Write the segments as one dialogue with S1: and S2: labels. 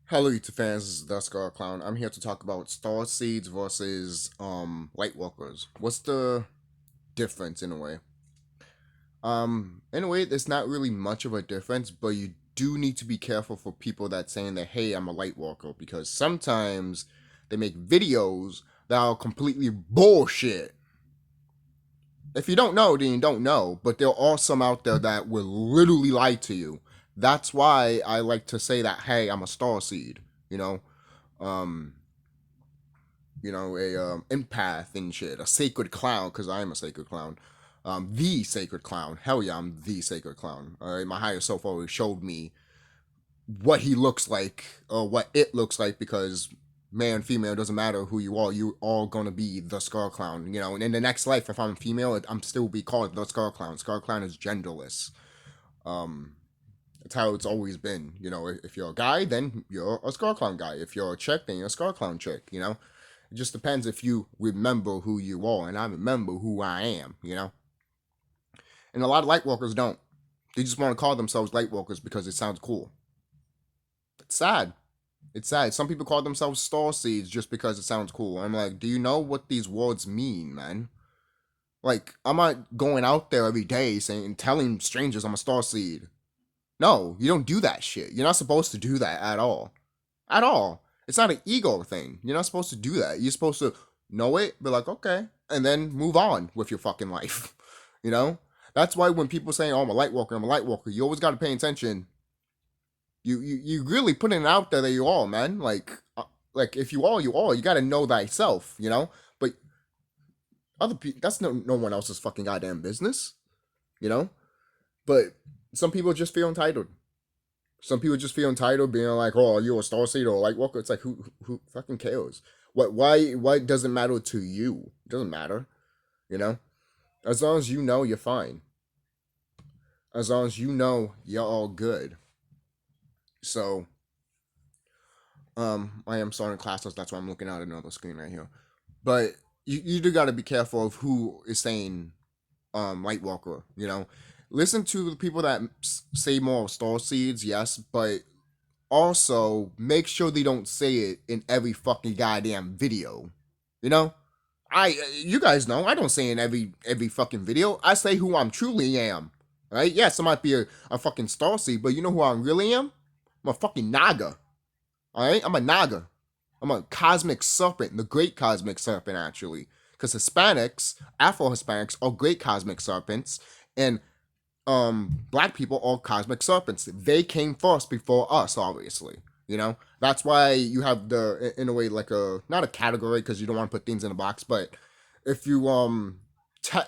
S1: Hello, YouTube fans. This is TheSkullKlown. I'm here to talk about Starseeds versus Lightworkers. What's the difference in a way? In a way, there's not really much of a difference, but you do need to be careful for people that saying that, hey, I'm a Lightworker, because sometimes they make videos that are completely bullshit. If you don't know, then you don't know. But there are some out there that will literally lie to you. That's why I like to say that, hey, I'm a starseed. You know, um, a empath and shit, a sacred clown, because I am a sacred clown. The sacred clown. Hell yeah, I'm the sacred clown. All right, my higher self always showed me what he looks like or what it looks like because man, female, doesn't matter who you are. You all gonna be the CHUCKY. And in the next life, if I'm female, I'm still be called the CHUCKY. CHUCKY is genderless. Um, it's how it's always been. If you're a guy, then you're a CHUCKY guy. If you're a chick, then you're a CHUCKY chick. It just depends if you remember who you are, and I remember who I am. And a lot of lightworkers don't. They just want to call themselves lightworkers because it sounds cool. It's sad. It's sad. Some people call themselves star seeds just because it sounds cool. I'm like, do you know what these words mean, man? Like, I'm not going out there every day saying telling strangers I'm a star seed. No, you don't do that shit. You're not supposed to do that at all. At all. It's not an ego thing. You're not supposed to do that. You're supposed to know it, be like, okay, and then move on with your fucking life. you know? That's why when people say, oh, I'm a light walker, you always got to pay attention. You really putting it out there that you are, man. Like if you are, you are. You got to know thyself. But other people, that's no one else's fucking goddamn business, you know. But some people just feel entitled. Some people just feel entitled, being like, "Oh, you're a star seed or a light walker." It's like, who fucking cares? What? Why does it matter to you? It doesn't matter, you know. As long as you know, you're fine. As long as you know, you're all good. So, I am starting classes. That's why I'm looking at another screen right here. But you do got to be careful of who is saying Light Walker. Listen to the people that say more star seeds, yes, but also make sure they don't say it in every fucking goddamn video. You know, you guys know I don't say in every fucking video. I say who I'm truly am. Right? Yes, I might be a fucking star seed, but you know who I really am? I'm a fucking Naga. All right, I'm a Naga. I'm a cosmic serpent, the great cosmic serpent, actually. Because Hispanics, Afro Hispanics, are great cosmic serpents, and black people are cosmic serpents. They came first before us, obviously. That's why you have in a way, like a not a category because you don't want to put things in a box, but if you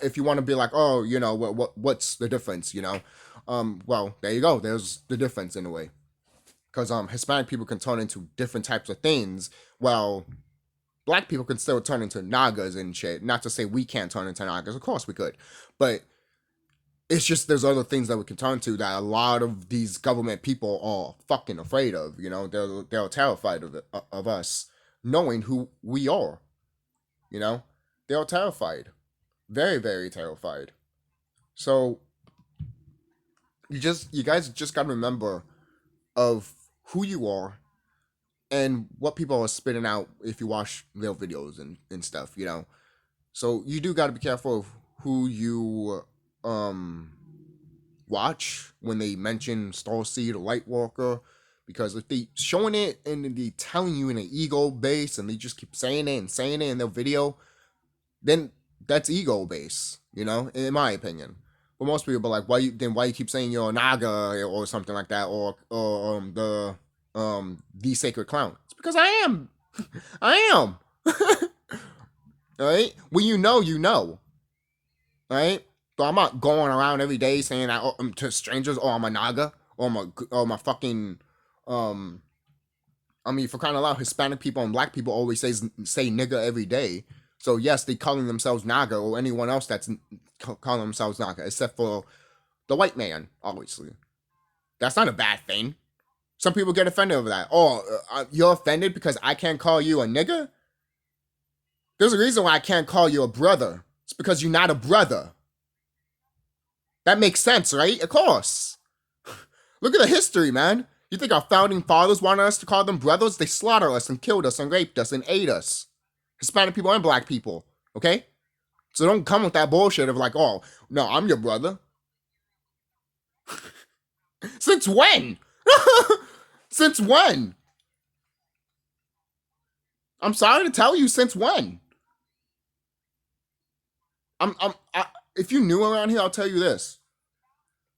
S1: if you want to be like, oh, what's the difference, well, there you go. There's the difference in a way because Hispanic people can turn into different types of things, while black people can still turn into Nagas and shit. Not to say we can't turn into Nagas, of course we could, but it's just there's other things that we can turn to that a lot of these government people are fucking afraid of. They're terrified of us knowing who we are. You know, they're terrified, very very terrified. So you guys just gotta remember of who you are and what people are spitting out if you watch their videos and stuff, So you do got to be careful of who you watch when they mention Starseed or Lightwalker, because if they showing it and they telling you in an ego base and they just keep saying it and saying it in their video, then that's ego base, in my opinion. But most people are like, why you keep saying you're a Naga or something like that, or the sacred clown? It's because I am. I am. All right? When you know, you know. All right? So I'm not going around every day saying that to strangers, oh, I'm a Naga, or I'm a fucking, um, I mean, for crying out loud, Hispanic people and black people always say nigga every day. So yes, they calling themselves Naga or anyone else that's calling themselves Naga, except for the white man, obviously. That's not a bad thing. Some people get offended over that. Oh, you're offended because I can't call you a nigga? There's a reason why I can't call you a brother. It's because you're not a brother. That makes sense, right? Of course. Look at the history, man. You think our founding fathers wanted us to call them brothers? They slaughtered us and killed us and raped us and ate us. Hispanic people and black people, okay? So don't come with that bullshit of like, oh, no, I'm your brother. Since when? Since when? I'm sorry to tell you, since when? If you're new around here, I'll tell you this.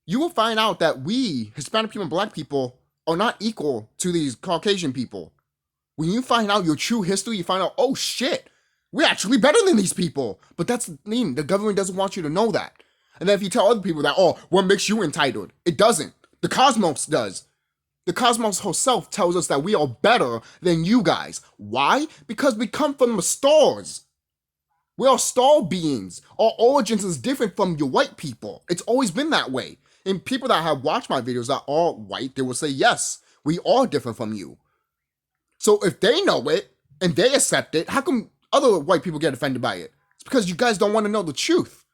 S1: You will find out that we, Hispanic people and black people, are not equal to these Caucasian people. When you find out your true history, you find out, oh shit, we're actually better than these people. But that's mean. The government doesn't want you to know that. And then if you tell other people that, oh, what makes you entitled? It doesn't. The cosmos does. The cosmos herself tells us that we are better than you guys. Why? Because we come from the stars. We are star beings. Our origins is different from your white people. It's always been that way. And people that have watched my videos that are white, they will say, yes, we are different from you. So if they know it and they accept it, how come other white people get offended by it? It's because you guys don't want to know the truth.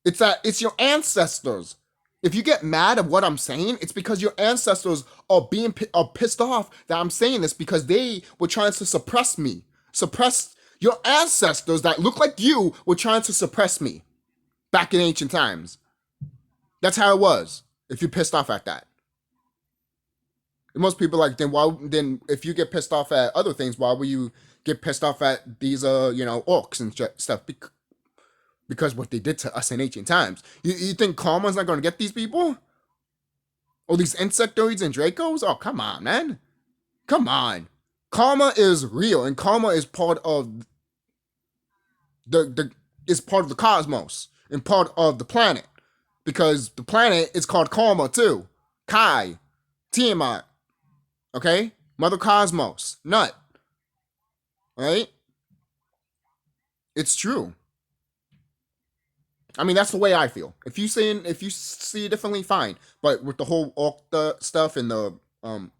S1: It's that it's your ancestors. If you get mad at what I'm saying, it's because your ancestors are pissed off that I'm saying this because they were trying to suppress me. Suppress your ancestors that look like you were trying to suppress me back in ancient times. That's how it was. If you're pissed off at that. And most people are like, then if you get pissed off at other things, why will you get pissed off at these orcs and stuff? Because what they did to us in ancient times. You think karma's not gonna get these people? Or these insectoids and Dracos? Oh, come on, man. Come on. Karma is real, and karma is part of the cosmos and part of the planet. Because the planet is called Karma too. Kai, Tiamat, okay? Mother Cosmos, Nut. Right? It's true. I mean, that's the way I feel. If you see it differently, fine. But with the whole orc stuff and the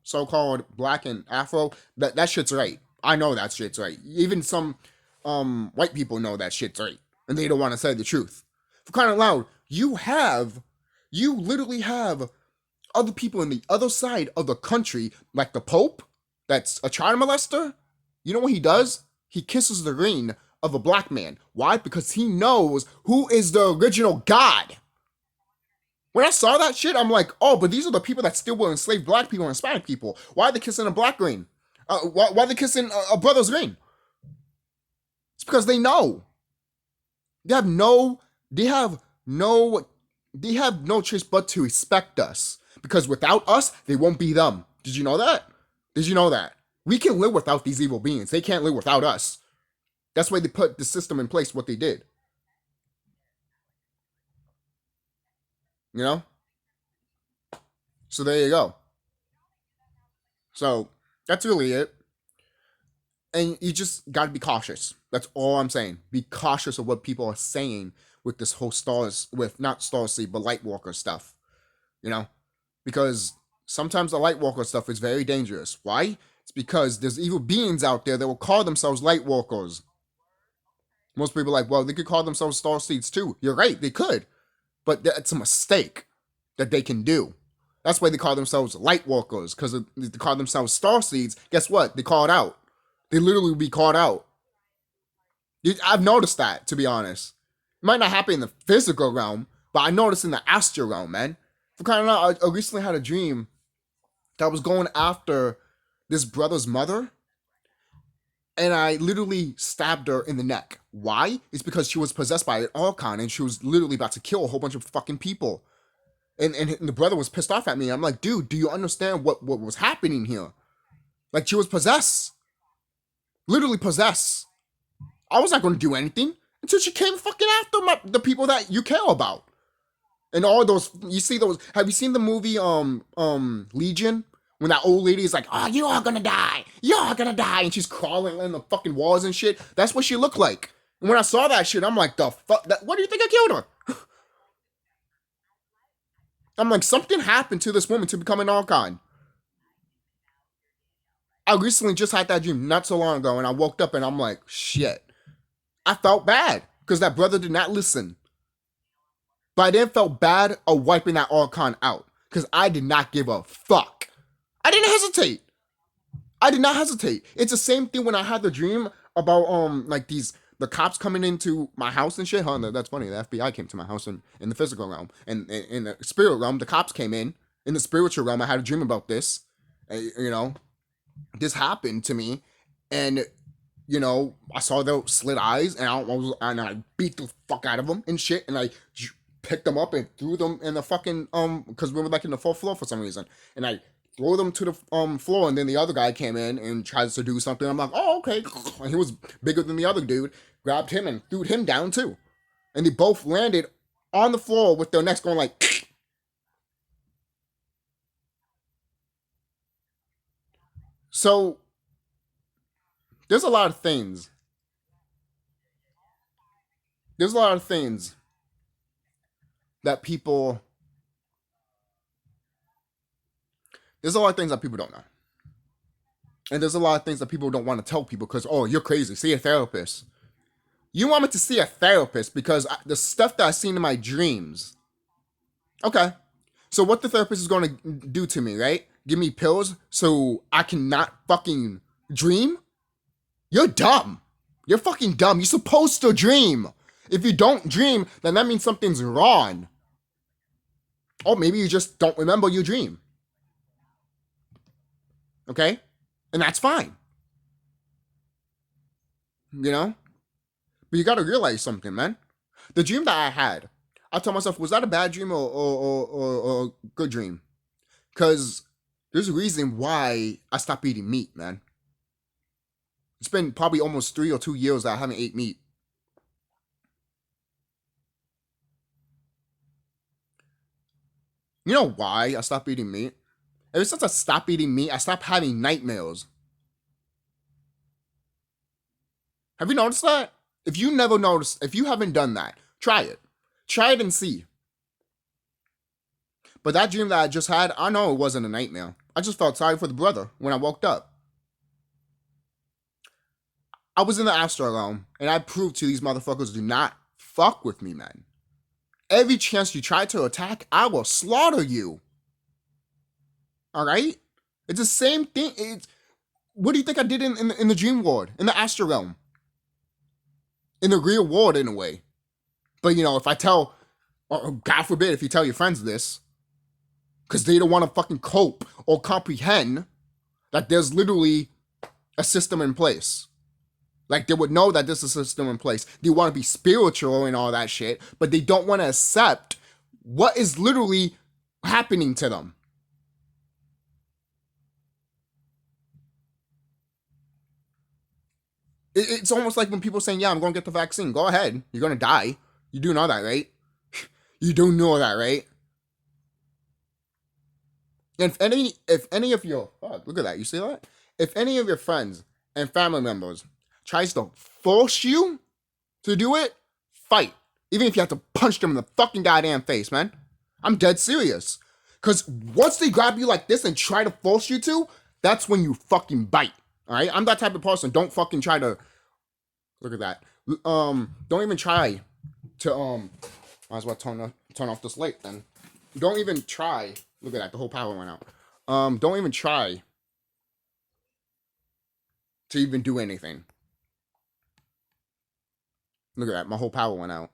S1: so-called black and Afro, that shit's right. I know that shit's right. Even some white people know that shit's right, and they don't want to say the truth. For crying out loud, you literally have other people in the other side of the country, like the Pope, that's a child molester. You know what he does? He kisses the ring of a black man. Why? Because he knows who is the original God. When I saw that shit, I'm like, oh, but these are the people that still will enslave black people and Hispanic people. Why are they kissing a black ring? Why are they kissing a brother's ring? It's because they know. They have no choice but to respect us. Because without us, they won't be them. Did you know that? Did you know that? We can live without these evil beings. They can't live without us. That's why they put the system in place, what they did. You know? So there you go. So that's really it. And you just got to be cautious. That's all I'm saying. Be cautious of what people are saying with this whole not Starseed, but Lightworker stuff. You know? Because sometimes the Lightworker stuff is very dangerous. Why? It's because there's evil beings out there that will call themselves Lightworkers. Most people are like, well, they could call themselves Starseeds too. You're right, they could. But that's a mistake that they can do. That's why they call themselves Lightworkers, because they call themselves Starseeds. Guess what? They called out. They literally be called out. I've noticed that, to be honest. It might not happen in the physical realm, but I noticed in the astral realm, man. For crying out, I recently had a dream that was going after this brother's mother, and I literally stabbed her in the neck. Why? It's because she was possessed by an Archon, and she was literally about to kill a whole bunch of fucking people. And the brother was pissed off at me. I'm like, dude, do you understand what was happening here? Like, she was possessed. Literally possessed. I was not going to do anything until she came fucking after the people that you care about. And all those, you see those, have you seen the movie Legion? When that old lady is like, oh, you are gonna die. You're gonna die. And she's crawling in the fucking walls and shit. That's what she looked like. And when I saw that shit, I'm like, the fuck? What do you think I killed her? I'm like, something happened to this woman to become an Archon. I recently just had that dream not so long ago, and I woke up and I'm like, shit. I felt bad because that brother did not listen. But I didn't feel bad of wiping that Archon out. because I did not give a fuck. I didn't hesitate. I did not hesitate. It's the same thing when I had the dream about like the cops coming into my house and shit. Huh? That's funny. The FBI came to my house in the physical realm, and in the spirit realm, the cops came in. In the spiritual realm, I had a dream about this. You know, this happened to me, and you know, I saw the slit eyes, and I beat the fuck out of them and shit, and I picked them up and threw them in the fucking because we were like in the 4th floor for some reason, and I throw them to the floor, and then the other guy came in and tries to do something. I'm like, oh, okay. And he was bigger than the other dude. Grabbed him and threw him down too. And they both landed on the floor with their necks going like. So there's a lot of things. There's a lot of things that people. There's a lot of things that people don't know. And there's a lot of things that people don't want to tell people because, oh, you're crazy. See a therapist. You want me to see a therapist because the stuff that I seen in my dreams. Okay. So what the therapist is going to do to me, right? Give me pills so I cannot fucking dream? You're dumb. You're fucking dumb. You're supposed to dream. If you don't dream, then that means something's wrong. Or maybe you just don't remember your dream. Okay? And that's fine. You know? But you gotta realize something, man. The dream that I had, I told myself, was that a bad dream or a good dream? Because there's a reason why I stopped eating meat, man. It's been probably almost 3 or 2 years that I haven't ate meat. You know why I stopped eating meat? Ever since I stopped eating meat, I stopped having nightmares. Have you noticed that? If you never noticed, if you haven't done that, try it. Try it and see. But that dream that I just had, I know it wasn't a nightmare. I just felt sorry for the brother when I woke up. I was in the astral realm, and I proved to these motherfuckers do not fuck with me, man. Every chance you try to attack, I will slaughter you. Alright? It's the same thing. What do you think I did in the dream world? In the astral realm? In the real world, in a way. But, you know, if I tell, or God forbid, if you tell your friends this, because they don't want to fucking cope or comprehend that there's literally a system in place. Like, they would know that there's a system in place. They want to be spiritual and all that shit, but they don't want to accept what is literally happening to them. It's almost like when people saying, yeah, I'm going to get the vaccine. Go ahead. You're going to die. You do know that, right? You do know that, right? And if any of your, oh, look at that, you see that? If any of your friends and family members tries to force you to do it, fight. Even if you have to punch them in the fucking goddamn face, man. I'm dead serious. Because once they grab you like this and try to force you to, that's when you fucking bite. Alright? I'm that type of person. Don't fucking try to, look at that. Don't even try to, might as well turn off this light then. Don't even try. Look at that, the whole power went out. Don't even try to even do anything. Look at that, my whole power went out.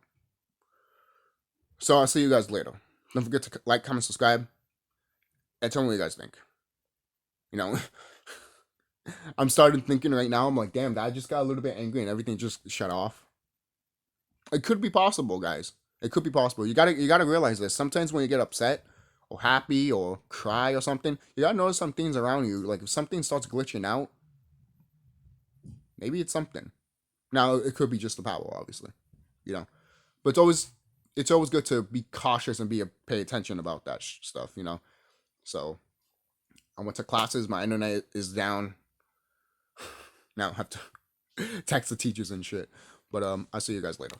S1: So I'll see you guys later. Don't forget to like, comment, subscribe, and tell me what you guys think. You know, I'm starting thinking right now, I'm like, damn, I just got a little bit angry and everything just shut off. It could be possible, guys. It could be possible. You gotta realize this. Sometimes when you get upset or happy or cry or something, you gotta notice some things around you. Like if something starts glitching out, maybe it's something. Now it could be just the power, obviously, you know. But it's always good to be cautious and pay attention about that stuff, you know. So I went to classes. My internet is down. Now I have to text the teachers and shit. But I'll see you guys later.